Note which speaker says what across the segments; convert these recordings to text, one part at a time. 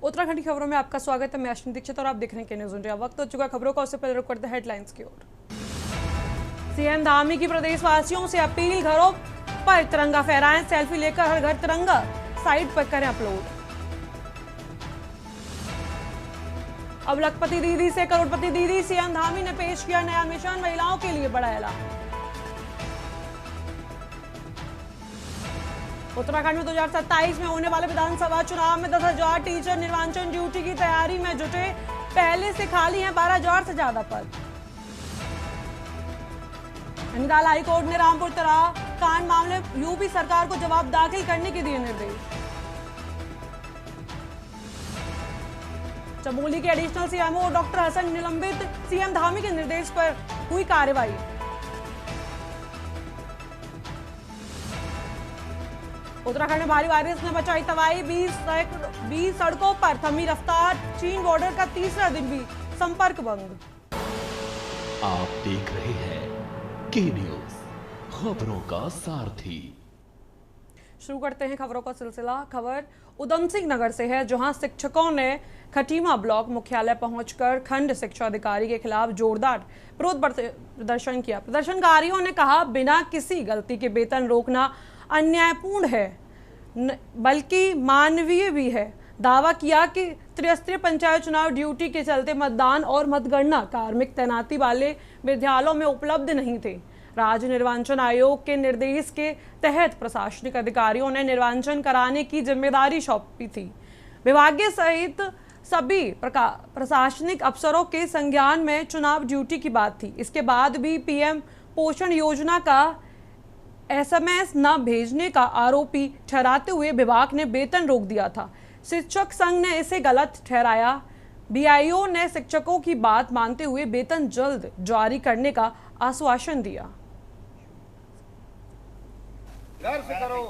Speaker 1: उत्तराखंड की खबरों में आपका स्वागत है। मैं अश्विनी दीक्षित और आप देख रहे हैं के न्यूज़ इंडिया। वक्त हो चुका खबरों का, उससे पहले रुक करते हेडलाइंस की ओर। सीएम धामी की प्रदेशवासियों से अपील, घरों पर तिरंगा फहराएं, सेल्फी लेकर हर घर तिरंगा साइट पर करें अपलोड। अब लखपति दीदी से करोड़पति दीदी, सीएम धामी ने पेश किया नया मिशन, महिलाओं के लिए बड़ा ऐलान। उत्तराखंड में 2027 में होने वाले विधानसभा चुनाव में 10,000 टीचर निर्वाचन ड्यूटी की तैयारी में जुटे। पहले से खाली हैं 12,000 से ज्यादा पद। नैनीताल हाईकोर्ट ने रामपुर तराव कांड मामले यूपी सरकार को जवाब दाखिल करने के दिए निर्देश। चमोली के एडिशनल सीएमओ डॉक्टर हसन निलंबित, सीएम धामी के निर्देश पर हुई कार्रवाई। उत्तराखंड में भारी बारिश ने मचाई तबाही, 20 सड़कों पर थमी रफ्तार, चीन बॉर्डर का तीसरा दिन भी संपर्क भंग।
Speaker 2: आप देख रहे हैं के न्यूज़, खबरों का सारथी।
Speaker 1: शुरू करते हैं खबरों का सिलसिला। खबर उधम सिंह नगर से है, जहां शिक्षकों ने खटीमा ब्लॉक मुख्यालय पहुंचकर खंड शिक्षा अधिकारी के खिलाफ जोरदार विरोध प्रदर्शन किया। प्रदर्शनकारियों ने कहा, बिना किसी गलती के वेतन रोकना अन्यायपूर्ण है, बल्कि मानवीय भी है। दावा किया कि त्रिस्तरीय पंचायत चुनाव ड्यूटी के चलते मतदान और मतगणना कार्मिक तैनाती वाले विद्यालयों में उपलब्ध नहीं थे। राज्य निर्वाचन आयोग के निर्देश के तहत प्रशासनिक अधिकारियों ने निर्वाचन कराने की जिम्मेदारी सौंपी थी। विभागीय सहित सभी प्रशासनिक अफसरों के संज्ञान में चुनाव ड्यूटी की बात थी। इसके बाद भी पीएम पोषण योजना का एसएमएस न भेजने का आरोपी ठहराते हुए विभाग ने वेतन रोक दिया था। शिक्षक संघ ने इसे गलत ठहराया। बीआईओ ने शिक्षकों की बात मानते हुए वेतन जल्द जारी करने का आश्वासन दिया।
Speaker 3: संघर्ष करो,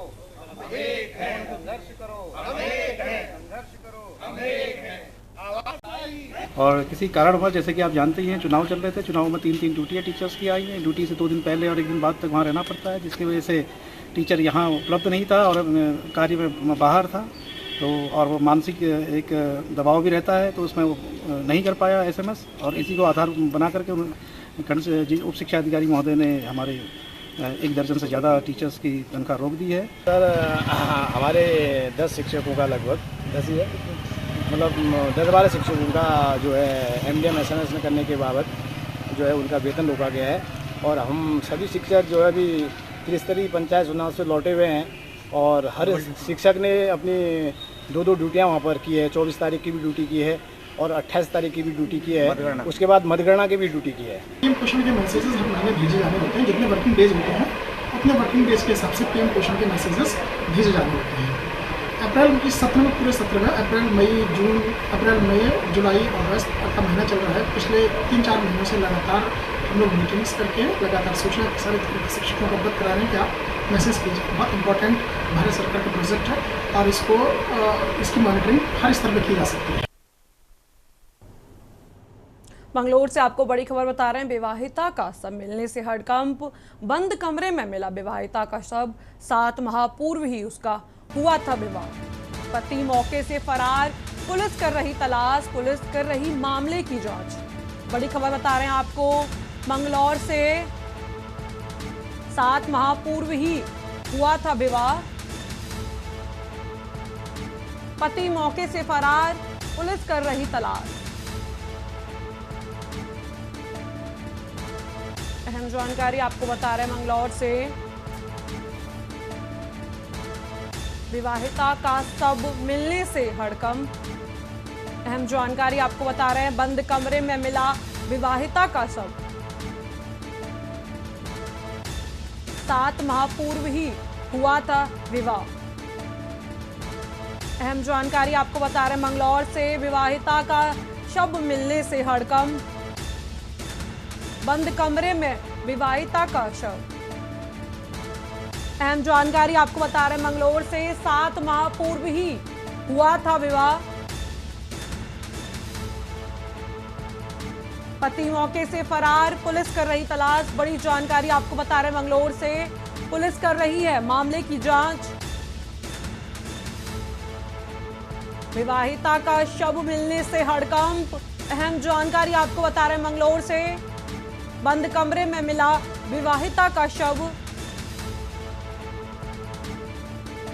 Speaker 3: हम एक हैं। संघर्ष करो, हम एक हैं। संघर्ष करो, हम एक हैं।
Speaker 4: और किसी कारणवश, जैसे कि आप जानते ही हैं, चुनाव चल रहे थे। चुनाव में 3 ड्यूटियाँ टीचर्स की आई हैं। ड्यूटी से 2 दिन पहले और 1 दिन बाद तक वहाँ रहना पड़ता है, जिसकी वजह से टीचर यहाँ उपलब्ध नहीं था और कार्य में बाहर था। तो और वो मानसिक एक दबाव भी रहता है, तो उसमें वो नहीं कर पाया एसएमएस, और इसी को आधार बना करके खंड से उप शिक्षा अधिकारी महोदय ने हमारे 1 दर्जन से ज़्यादा टीचर्स की तनख्वाह रोक दी है।
Speaker 5: सर, हमारे 10 शिक्षकों का लगभग 10 ही है, मतलब 10-12 शिक्षकों का जो है एमडीएम एसएमएस में करने के बाबत जो है उनका वेतन रोका गया है। और हम सभी शिक्षक जो है अभी त्रिस्तरीय पंचायत चुनाव से लौटे हुए हैं, और हर शिक्षक ने अपनी 2 ड्यूटियाँ वहाँ पर की है। 24 तारीख की भी ड्यूटी की है और 28 तारीख की भी ड्यूटी की है। उसके बाद मतगणना की भी ड्यूटी की है।
Speaker 6: पीएम पोषण के मैसेजेस हर महीने भेजे जाने होते हैं। जितने वर्किंग डेज होते हैं उतने वर्किंग डेज के हिसाब से पीएम पोषण के मैसेजेस भेजे जाने होते हैं। अप्रैल इस सत्र में, पूरे सत्र में अप्रैल मई जुलाई अगस्त का महीना चल रहा है। पिछले 3-4 महीनों से लगातार हम लोग मीटिंग्स करके लगातार सूचना प्रसारित करके शिक्षकों को अवगत कराने का मैसेज भेज बहुत इंपॉर्टेंट भारत सरकार का प्रोजेक्ट है, और इसकी मॉनिटरिंग हर स्तर पर की जा सकती है।
Speaker 1: मंगलोर से आपको बड़ी खबर बता रहे हैं। विवाहिता का शव मिलने से हड़कंप, बंद कमरे में मिला विवाहिता का शव। 7 माह पूर्व ही उसका हुआ था विवाह। पति मौके से फरार, पुलिस कर रही तलाश, पुलिस कर रही मामले की जांच। बड़ी खबर बता रहे हैं आपको मंगलौर से। 7 माह पूर्व ही हुआ था विवाह, पति मौके से फरार, पुलिस कर रही तलाश। अहम जानकारी आपको बता रहे हैं मंगलौर से। विवाहिता का शव मिलने से हड़कंप। अहम जानकारी आपको बता रहे हैं, बंद कमरे में मिला विवाहिता का शव। 7 माह पूर्व ही हुआ था विवाह। अहम जानकारी आपको बता रहे हैं मंगलौर से। विवाहिता का शव मिलने से हड़कंप, बंद कमरे में विवाहिता का शव। अहम जानकारी आपको बता रहे हैं मंगलौर से। 7 माह पूर्व ही हुआ था विवाह, पति मौके से फरार, पुलिस कर रही तलाश। बड़ी जानकारी आपको बता रहे हैं मंगलौर से। पुलिस कर रही है मामले की जांच। विवाहिता का शव मिलने से हड़कंप। अहम जानकारी आपको बता रहे हैं मंगलौर से। बंद कमरे में मिला विवाहिता का शव।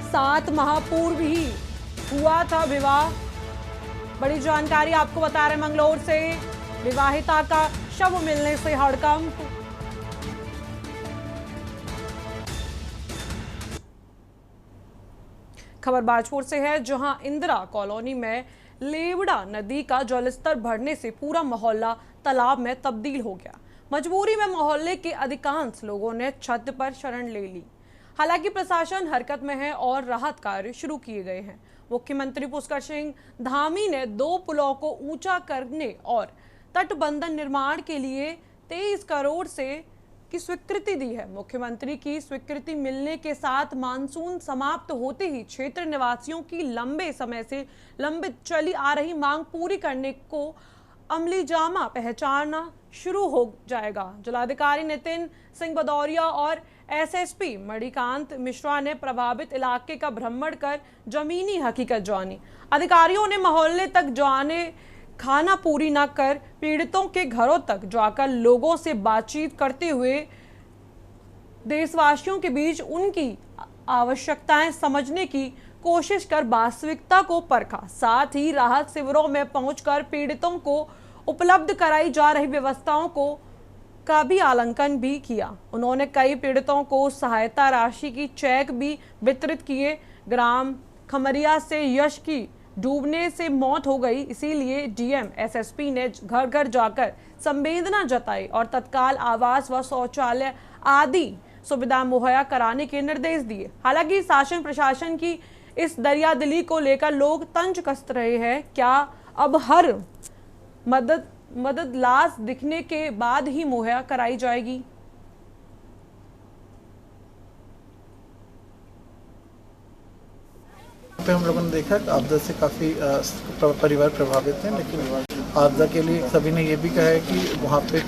Speaker 1: 7 माह पूर्व ही हुआ था विवाह। बड़ी जानकारी आपको बता रहे हैं मंगलौर से। विवाहिता का शव मिलने से हड़कंप। खबर बाजपुर से है, जहां इंदिरा कॉलोनी में लेवड़ा नदी का जलस्तर बढ़ने से पूरा मोहल्ला तालाब में तब्दील हो गया। मजबूरी में मोहल्ले के अधिकांश लोगों ने छत पर शरण ले ली। हालांकि प्रशासन हरकत में है और राहत कार्य शुरू किए गए हैं। मुख्यमंत्री पुष्कर सिंह धामी ने 2 पुलों को ऊंचा करने और तटबंधन निर्माण के लिए 23 करोड़ से की स्वीकृति दी है। मुख्यमंत्री की स्वीकृति मिलने के साथ मानसून समाप्त होते ही क्षेत्र निवासियों की लंबे समय से लंबित चली आ रही मांग पूरी करने को अमली जामा पहचानना शुरू हो जाएगा। जिलाधिकारी नितिन सिंह भदौरिया और एसएसपी मणिकांत मिश्रा ने प्रभावित इलाके का भ्रमण कर जमीनी हकीकत जानी। अधिकारियों ने मोहल्ले तक जाने खाना पूरी न कर पीड़ितों के घरों तक जाकर लोगों से बातचीत करते हुए देशवासियों के बीच उनकी आवश्यकताएं समझने की कोशिश कर वास्तविकता को परखा। साथ ही राहत शिविरों में पहुंचकर पीड़ितों को उपलब्ध कराई जा रही व्यवस्थाओं का भी आकलन भी किया। उन्होंने कई पीड़ितों को सहायता राशि की चेक भी वितरित किए। ग्राम खमरिया से यश की डूबने से मौत हो गई, इसीलिए डीएम एसएसपी ने घर घर जाकर संवेदना जताई और तत्काल आवास व शौचालय आदि सुविधा मुहैया कराने के निर्देश दिए। हालांकि शासन प्रशासन की इस दरियादिली को लेकर लोग तंज कस रहे हैं। क्या अब हर मदद लाश दिखने के बाद ही मुहैया कराई जाएगी?
Speaker 7: पे हम लोगों ने देखा कि आपदा से काफ़ी परिवार प्रभावित हैं, लेकिन आपदा के लिए सभी ने ये भी कहा है कि वहाँ पे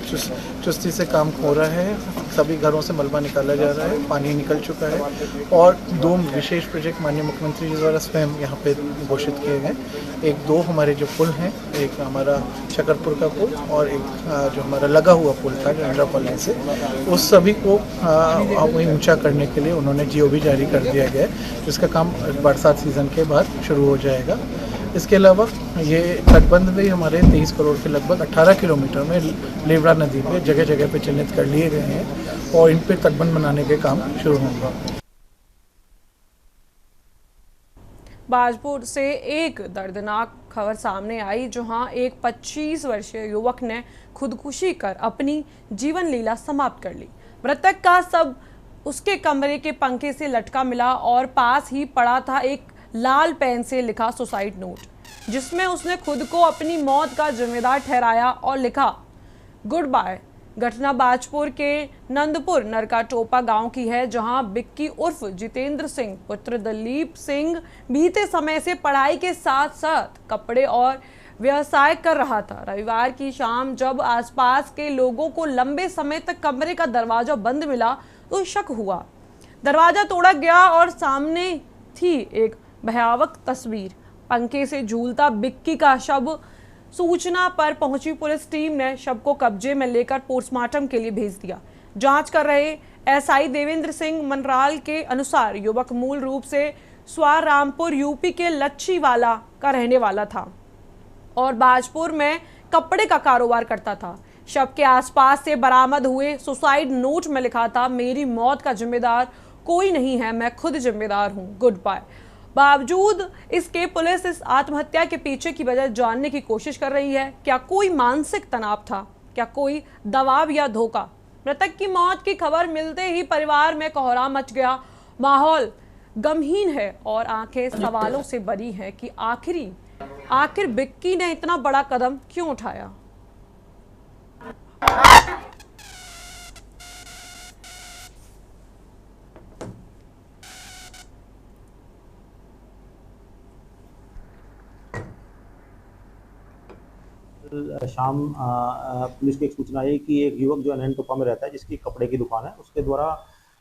Speaker 7: चुस्ती से काम हो रहा है। सभी घरों से मलबा निकाला जा रहा है, पानी निकल चुका है और 2 विशेष प्रोजेक्ट माननीय मुख्यमंत्री जी द्वारा स्वयं यहाँ पे घोषित किए गए। 2 हमारे जो पुल हैं, एक हमारा शकरपुर का पुल और एक जो हमारा लगा हुआ पुल था इंदिरा कॉलोनी से, उस सभी को वहीं ऊँचा करने के लिए उन्होंने जीओ भी जारी कर दिया गया है, जिसका काम बरसात सीजन के बाद शुरू हो जाएगा। इसके अलावा ये तटबंध भी हमारे 23 करोड़ के लगभग 18 किलोमीटर में लेवड़ा नदी पे जगह जगह पे चिन्हित कर लिए गए हैं और इन पे तटबंध बनाने के काम शुरू होंगे।
Speaker 1: बाजपुर से एक दर्दनाक खबर सामने आई, जहां एक 25 वर्षीय युवक ने खुदकुशी कर अपनी जीवन लीला समाप्त कर ली। मृतक का शव उसके कमरे के पंखे से लटका मिला और पास ही पड़ा था एक लाल पेन से लिखा सुसाइड नोट, जिसमें उसने खुद को अपनी मौत का जिम्मेदार ठहराया और लिखा गुड बाय। घटना बाजपुर के नंदपुर नरकाटोपा गांव की है, जहां बिक्की उर्फ जितेंद्र सिंह पुत्र दलीप सिंह बीते समय से पढ़ाई के साथ साथ कपड़े और व्यवसाय कर रहा था। रविवार की शाम जब आसपास के लोगों को लंबे समय तक कमरे का दरवाजा बंद मिला तो शक हुआ। दरवाजा तोड़ा गया और सामने थी एक भयावह तस्वीर, पंखे से झूलता बिक्की का शव। सूचना पर पहुंची पुलिस टीम ने शव को कब्जे में लेकर पोस्टमार्टम के लिए भेज दिया। जांच कर रहे एसआई देवेंद्र सिंह मनराल के अनुसार युवक मूल रूप से स्वारामपुर यूपी के लच्छीवाला का रहने वाला था और बाजपुर में कपड़े का कारोबार करता था। शव के आसपास से बरामद हुए सुसाइड नोट में लिखा था, मेरी मौत का जिम्मेदार कोई नहीं है, मैं खुद जिम्मेदार हूं, गुड बाय। बावजूद इसके पुलिस इस आत्महत्या के पीछे की वजह जानने की कोशिश कर रही है। क्या कोई मानसिक तनाव था? क्या कोई दबाव या धोखा? मृतक की मौत की खबर मिलते ही परिवार में कोहराम मच गया। माहौल गमहीन है और आंखें सवालों से भरी हैं कि आखिर बिक्की ने इतना बड़ा कदम क्यों उठाया।
Speaker 8: शाम पुलिस की एक सूचना आई कि एक युवक जो नैनटोपा में रहता है, जिसकी कपड़े की दुकान है, उसके द्वारा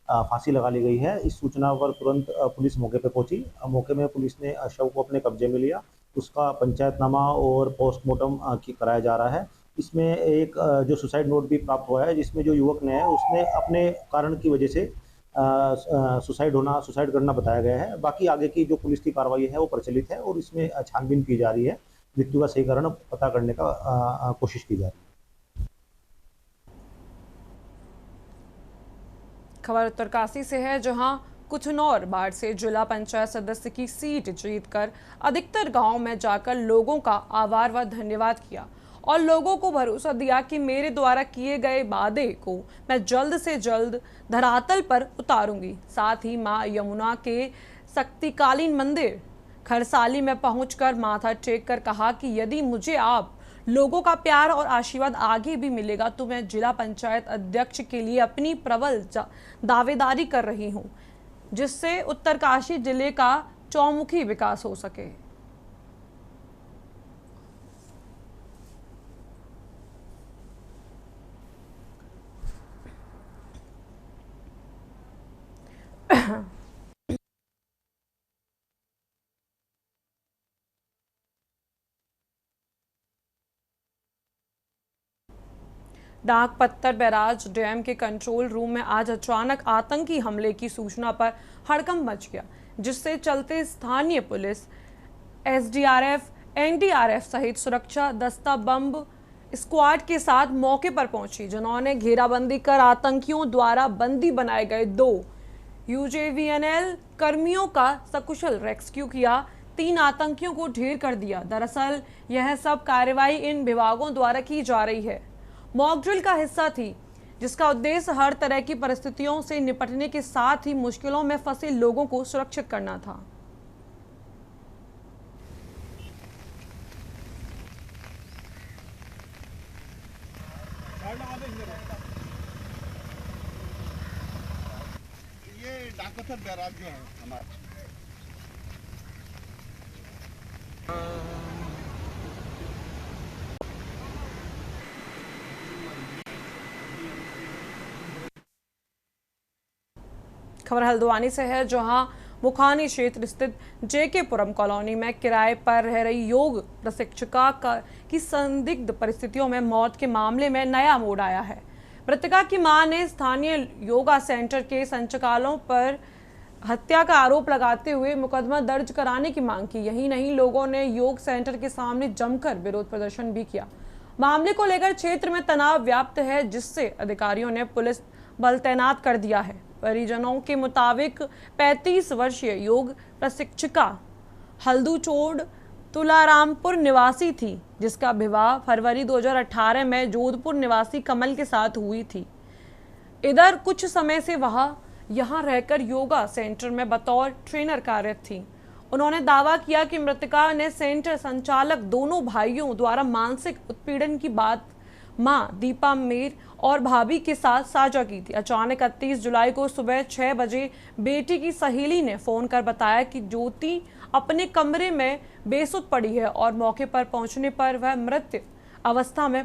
Speaker 8: फांसी लगा ली गई है। इस सूचना पर तुरंत पुलिस मौके पर पहुंची। मौके में पुलिस ने शव को अपने कब्जे में लिया उसका पंचायतनामा और पोस्टमार्टम कराया जा रहा है। इसमें एक जो सुसाइड नोट भी प्राप्त हुआ है, जिसमें जो युवक ने है उसने अपने कारण की वजह से सुसाइड करना बताया गया है। बाकी आगे की जो पुलिस की कार्रवाई है वो प्रचलित है और इसमें छानबीन की जा रही है। मृत्यु का सही कारण पता करने का कोशिश की जा रही है।
Speaker 1: खबर उत्तरकाशी से है, जहां कुथनौर बाढ़ से जिला पंचायत सदस्य की सीट जीतकर अधिकतर गांव में जाकर लोगों का आभार व धन्यवाद किया और लोगों को भरोसा दिया कि मेरे द्वारा किए गए वादे को मैं जल्द से जल्द धरातल पर उतारूंगी। साथ ही मां यमुना के शक्तिकालीन मंदिर खरसाली में पहुंचकर माथा टेक कर कहा कि यदि मुझे आप लोगों का प्यार और आशीर्वाद आगे भी मिलेगा तो मैं जिला पंचायत अध्यक्ष के लिए अपनी प्रबल दावेदारी कर रही हूं, जिससे उत्तरकाशी जिले का चौमुखी विकास हो सके। डाक पत्थर बैराज डैम के कंट्रोल रूम में आज अचानक आतंकी हमले की सूचना पर हड़कंप मच गया, जिससे चलते स्थानीय पुलिस, एसडीआरएफ, एनडीआरएफ सहित सुरक्षा दस्ता बम स्क्वाड के साथ मौके पर पहुंची, जिन्होंने घेराबंदी कर आतंकियों द्वारा बंदी बनाए गए 2 यूजेवीएनएल कर्मियों का सकुशल रेस्क्यू किया। 3 आतंकियों को ढेर कर दिया। दरअसल यह सब कार्रवाई इन विभागों द्वारा की जा रही है, मॉक ड्रिल का हिस्सा थी, जिसका उद्देश्य हर तरह की परिस्थितियों से निपटने के साथ ही मुश्किलों में फंसे लोगों को सुरक्षित करना था।
Speaker 3: ये डाक पत्थर बैराज जो है हमारा,
Speaker 1: खबर हल्द्वानी से है, जहां मुखानी क्षेत्र स्थित जेकेपुरम कॉलोनी में किराए पर रह रही योग प्रशिक्षिका की संदिग्ध परिस्थितियों में मौत के मामले में नया मोड़ आया है। मृतका की मां ने स्थानीय योगा सेंटर के संचालकों पर हत्या का आरोप लगाते हुए मुकदमा दर्ज कराने की मांग की। यही नहीं, लोगों ने योग सेंटर के सामने जमकर विरोध प्रदर्शन भी किया। मामले को लेकर क्षेत्र में तनाव व्याप्त है, जिससे अधिकारियों ने पुलिस बल तैनात कर दिया है। परिजनों के मुताबिक 35 वर्षीय योग प्रशिक्षिका हल्दूचोड़ तुलारामपुर निवासी थी, जिसका विवाह फरवरी 2018 में जोधपुर निवासी कमल के साथ हुई थी। इधर कुछ समय से वह यहां रहकर योगा सेंटर में बतौर ट्रेनर कार्यरत थी। उन्होंने दावा किया कि मृतका ने सेंटर संचालक दोनों भाइयों द्वारा मानसिक उत्पीड़न की बात मां दीपा मेर और भाभी के साथ साझा की थी। अचानक 31 जुलाई को सुबह 6 बजे बेटी की सहेली ने फोन कर बताया कि ज्योति अपने कमरे में बेसुध पड़ी है और मौके पर पहुंचने पर वह मृत अवस्था में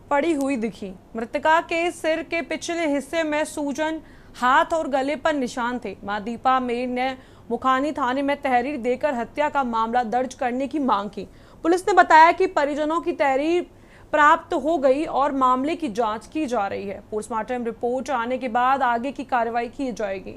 Speaker 1: पड़ी हुई दिखी। मृतका के सिर के पिछले हिस्से में सूजन, हाथ और गले पर निशान थे। मां दीपा मेर ने मुखानी थाने में तहरीर देकर हत्या का मामला दर्ज करने की मांग की। पुलिस ने बताया कि परिजनों की तहरीर प्राप्त हो गई और मामले की जांच की जा रही है। पोस्टमार्टम रिपोर्ट आने के बाद आगे की कार्रवाई की जाएगी।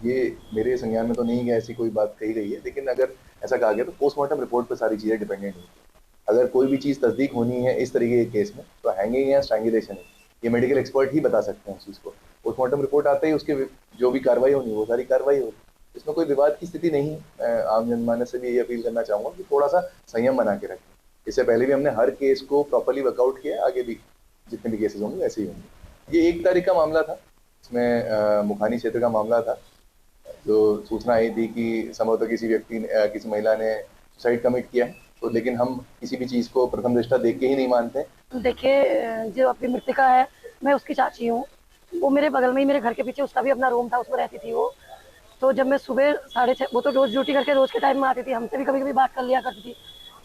Speaker 9: ये मेरे संज्ञान में तो नहीं है, ऐसी कोई बात कही गई है, लेकिन अगर ऐसा कहा गया तो पोस्टमार्टम रिपोर्ट पर सारी चीज़ें डिपेंडेंट होती है। अगर कोई भी चीज़ तस्दीक होनी है इस तरीके के केस में तो हैंगिंग या स्ट्रैंगुलेशन है, ये मेडिकल एक्सपर्ट ही बता सकते हैं उस चीज़ को। पोस्टमार्टम रिपोर्ट आते ही उसके जो भी कार्रवाई होनी है वो सारी कार्रवाई होगी, इसमें कोई विवाद की स्थिति नहीं। आम जनमानस से भी ये अपील करना चाहूँगा कि थोड़ा सा संयम बना के रखें। इससे पहले भी हमने हर केस को प्रॉपर्ली वर्कआउट किया, आगे भी जितने भी केसेस होंगे वैसे ही होंगे। ये 1 तारीख का मामला था, इसमें मुखानी क्षेत्र का मामला था। जो सूचना आई थी कि संभवतः किसी व्यक्ति ने, किसी महिला ने सुसाइड कमिट किया है, तो लेकिन हम किसी भी चीज़ को प्रथम दृष्टया देख के ही नहीं मानते।
Speaker 10: देखिए, जो अपनी मृतिका है, मैं उसकी चाची हूँ। वो मेरे बगल में ही, मेरे घर के पीछे उसका भी अपना रूम था, उसमें रहती थी वो। तो जब मैं सुबह 6:30, वो तो रोज ड्यूटी करके रोज के टाइम में आती थी, हमसे भी कभी कभी बात कर लिया करती थी।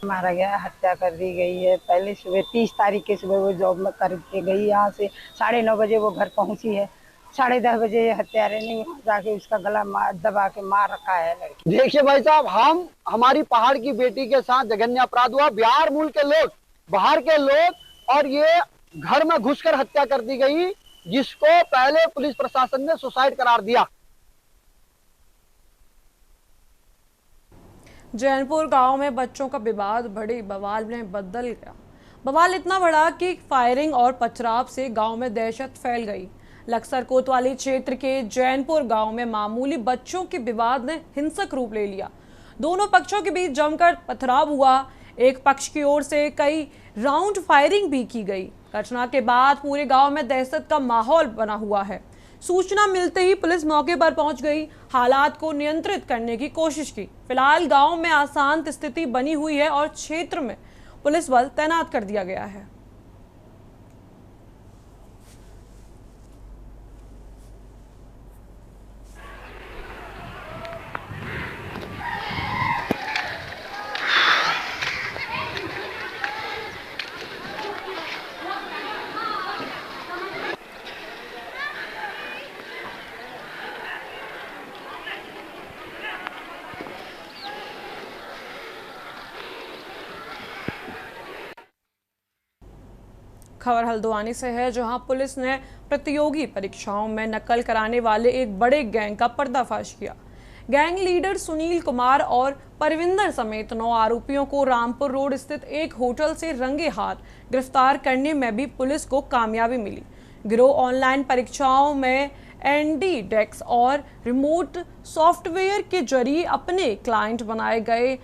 Speaker 11: मारा गया, हत्या कर दी गई है। पहले सुबह 30 तारीख के सुबह वो जॉब में करके गई, यहाँ से 9:30 बजे वो घर पहुँची है 10:30 बजे ये हत्यारे ने यहाँ जाके उसका गला दबा के मार रखा है लड़की।
Speaker 12: देखिए भाई साहब, हमारी पहाड़ की बेटी के साथ जघन्य अपराध हुआ। बिहार मूल के लोग, बाहर के लोग, और ये घर में घुसकर हत्या कर दी गई, जिसको पहले पुलिस प्रशासन ने सुसाइड करार दिया।
Speaker 1: जैनपुर गांव में बच्चों का विवाद बड़े बवाल में बदल गया। बवाल इतना बड़ा कि फायरिंग और पथराव से गांव में दहशत फैल गई। लक्सर कोतवाली क्षेत्र के जैनपुर गांव में मामूली बच्चों के विवाद ने हिंसक रूप ले लिया। दोनों पक्षों के बीच जमकर पथराव हुआ। एक पक्ष की ओर से कई राउंड फायरिंग भी की गई। घटना के बाद पूरे गांव में दहशत का माहौल बना हुआ है। सूचना मिलते ही पुलिस मौके पर पहुंच गई, हालात को नियंत्रित करने की कोशिश की। फिलहाल गांव में अशांत स्थिति बनी हुई है और क्षेत्र में पुलिस बल तैनात कर दिया गया है। खबर हल्द्वानी से है, जहां पुलिस ने प्रतियोगी परीक्षाओं में नकल कराने वाले एक बड़े गैंग का पर्दाफाश किया। गैंग लीडर सुनील कुमार और परविंदर समेत 9 आरोपियों को रामपुर रोड स्थित एक होटल से रंगे हाथ गिरफ्तार करने में भी पुलिस को कामयाबी मिली। गिरोह ऑनलाइन परीक्षाओं में एनडी-डेक्स और रिमोट सॉफ्टवेयर के जरिए अपने क्लाइंट बनाए गए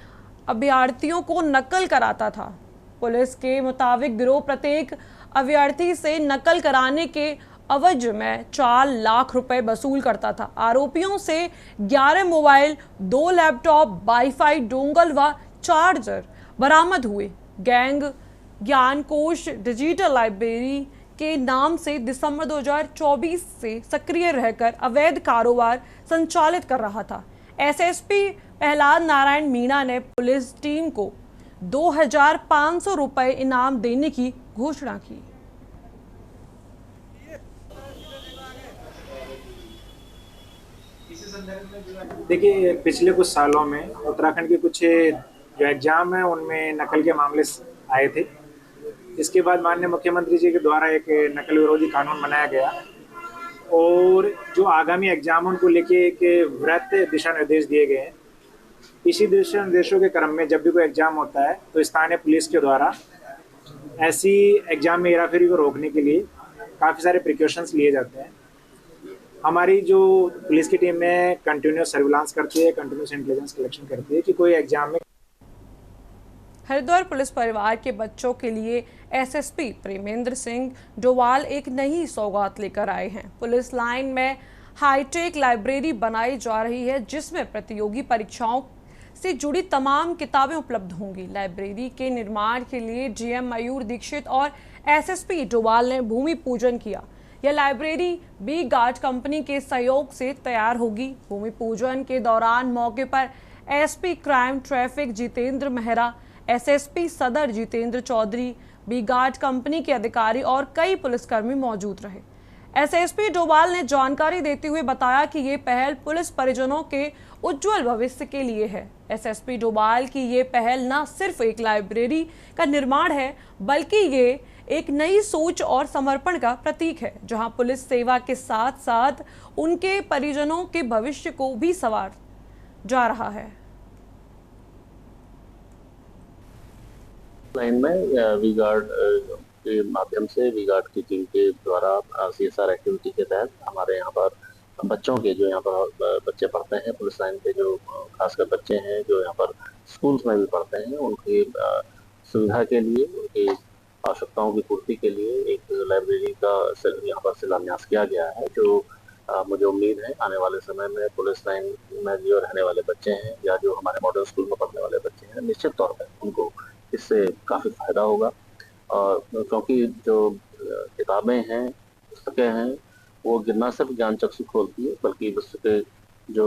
Speaker 1: अभ्यर्थियों को नकल कराता था। पुलिस के मुताबिक गिरोह प्रत्येक अभ्यर्थी से नकल कराने के अवज में 4 लाख रुपए वसूल करता था। आरोपियों से 11 मोबाइल, 2 लैपटॉप, वाईफाई डोंगल व चार्जर बरामद हुए। गैंग ज्ञानकोश डिजिटल लाइब्रेरी के नाम से दिसंबर 2024 से सक्रिय रहकर अवैध कारोबार संचालित कर रहा था। एसएसपी प्रहलाद नारायण मीणा ने पुलिस टीम को 2500 रुपए इनाम देने की घोषणा की।
Speaker 5: देखिए, पिछले कुछ सालों में उत्तराखंड के कुछ जो एग्जाम है उनमें नकल के मामले आए थे। इसके बाद माननीय मुख्यमंत्री जी के द्वारा एक नकल विरोधी कानून बनाया गया और जो आगामी एग्जाम उनको लेके एक वृहत दिशा निर्देश दिए गए हैं। इसी दिशा निर्देशों के क्रम में जब भी कोई एग्जाम होता है तो स्थानीय पुलिस के द्वारा ऐसी एग्जाम में हेराफेरी को रोकने के लिए काफ़ी सारे प्रिकॉशंस लिए जाते हैं। हमारी जो पुलिस की टीम है कंटिन्यूस सर्विलांस करती है, कंटिन्यूस इंटेलिजेंस कलेक्शन करती है कि कोई एग्जाम में।
Speaker 1: हरिद्वार पुलिस परिवार के बच्चों के लिए एसएसपी प्रेमेंद्र सिंह डोवाल एक नई सौगात लेकर आए हैं। पुलिस लाइन में हाईटेक लाइब्रेरी बनाई जा रही है, जिसमें प्रतियोगी परीक्षाओं से जुड़ी तमाम किताबें उपलब्ध होंगी। लाइब्रेरी के निर्माण के लिए जीएम मयूर दीक्षित और एसएसपी डोवाल ने भूमि पूजन किया। यह लाइब्रेरी बी गार्ड कंपनी के सहयोग से तैयार होगी। भूमि पूजन के दौरान मौके पर SP crime traffic Jitendra Mehra, SSP Sadar Jitendra Chaudhary, B guard company के अधिकारी और कई पुलिसकर्मी मौजूद रहे। एसएसपी डोभाल ने जानकारी देते हुए बताया कि ये पहल पुलिस परिजनों के उज्जवल भविष्य के लिए है। एसएसपी डोभाल की ये पहल न सिर्फ एक लाइब्रेरी का निर्माण है, बल्कि ये एक नई सोच और समर्पण का प्रतीक है, जहां पुलिस सेवा के साथ साथ उनके परिजनों के भविष्य को भी संवार जा रहा है।
Speaker 13: लाइन में वी गार्ड के माध्यम से वी गार्ड की टीम के द्वारा सीएसआर एक्टिविटी के तहत हमारे यहाँ पर बच्चों के जो यहाँ पर बच्चे पढ़ते हैं, पुलिस लाइन के जो खासकर बच्चे हैं जो यहाँ पर स्कूल्स में भी पढ़ते हैं, उनकी सुविधा के लिए, उनकी आवश्यकताओं की पूर्ति के लिए एक लाइब्रेरी का यहाँ पर शिलान्यास किया गया है, जो मुझे उम्मीद है आने वाले समय में पुलिस लाइन में जो रहने वाले बच्चे हैं या जो हमारे मॉडर्न स्कूल में पढ़ने वाले बच्चे हैं, निश्चित तौर पर उनको इससे काफ़ी फायदा होगा। और क्योंकि जो किताबें हैं, पुस्तकें हैं, वो गिरना सिर्फ ज्ञान चक्षु खोलती है, बल्कि विश्व के जो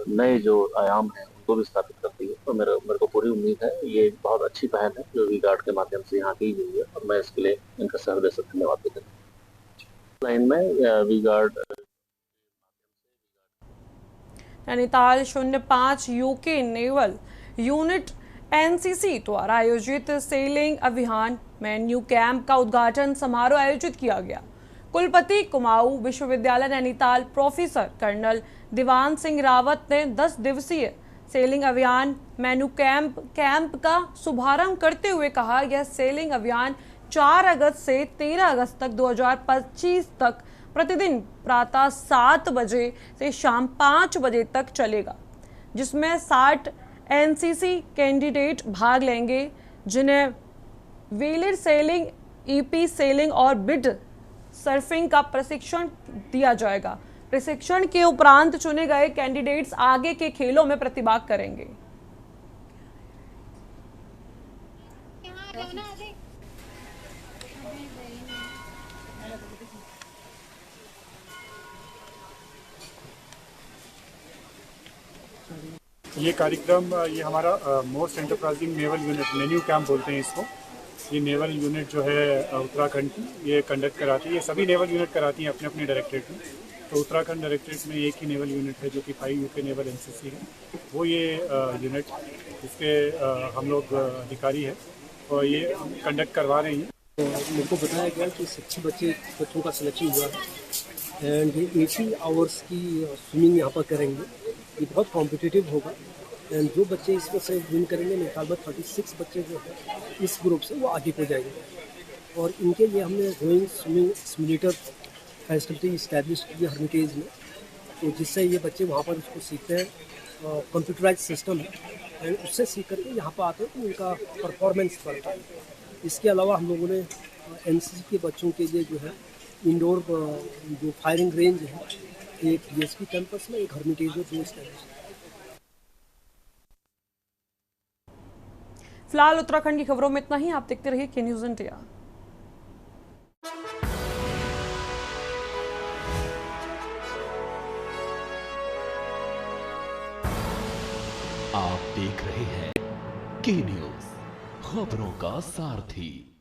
Speaker 13: नए जो आयाम हैं उनको भी स्थापित करती है। तो मेरे को पूरी उम्मीद है ये बहुत अच्छी पहल है जो वी गार्ड के माध्यम से यहाँ की गई है, और मैं इसके लिए इनका सहृदय से धन्यवाद भी करता हूँ। लाइन में वी गार्ड
Speaker 1: Nainital 05 UK naval unit NCC द्वारा आयोजित सेलिंग अभियान में न्यू कैंप का उद्घाटन समारोह आयोजित किया गया। कुलपति कुमाऊं विश्वविद्यालय नैनीताल प्रोफेसर कर्नल दीवान सिंह रावत ने 10 दिवसीय सेलिंग अभियान मेन्यू कैंप का शुभारंभ करते हुए कहा, यह सेलिंग अभियान 4 अगस्त से 13 अगस्त तक 2025 तक प्रतिदिन प्रातः 7 बजे से शाम 5 बजे तक चलेगा, जिसमें 60 एनसीसी कैंडिडेट भाग लेंगे, जिन्हें व्हीलर सेलिंग, ईपी सेलिंग और बिड सर्फिंग का प्रशिक्षण दिया जाएगा। प्रशिक्षण के उपरांत चुने गए कैंडिडेट्स आगे के खेलों में प्रतिभाग करेंगे।
Speaker 14: ये कार्यक्रम ये हमारा most enterprising naval unit menu camp बोलते हैं इसको। ये नेवल यूनिट जो है उत्तराखंड की ये कंडक्ट कराती है। ये सभी नेवल यूनिट कराती हैं अपने अपने डायरेक्टरेट में। तो उत्तराखंड डायरेक्टरेट में एक ही नेवल यूनिट है जो कि 5 यूके नेवल एनसीसी है, वो ये यूनिट इसके हम लोग अधिकारी है और ये कंडक्ट करवा रहे हैं।
Speaker 15: तो मेरे को बताया गया कि 60 बच्चों का सिलेक्शन हुआ है एंड 80 आवर्स की स्विमिंग यहाँ पर करेंगे। ये बहुत कॉम्पिटिटिव होगा एंड जो बच्चे इसमें से विन करेंगे, मेरे ख्याल में 36 बच्चे जो है इस ग्रुप से वो आगे को जाएंगे। और इनके लिए हमने rowing swimming simulator facility establish की है हर्मिटेज में, तो जिससे ये बच्चे वहाँ पर उसको सीखते हैं। कंप्यूटराइज सिस्टम है एंड उससे सीख करके यहाँ पर आते हैं तो उनका परफॉर्मेंस बढ़ता है। इसके अलावा हम लोगों ने एनसीसी के बच्चों के लिए जो है इंडोर जो फायरिंग रेंज है, एक डीएसपी कैंपस में, एक हर्मिटेज में, 2 स्टैब्लिश।
Speaker 1: फिलहाल उत्तराखंड की खबरों में इतना ही। आप देखते रहिए के न्यूज़ इंडिया।
Speaker 2: आप देख रहे हैं के न्यूज़, खबरों का सारथी।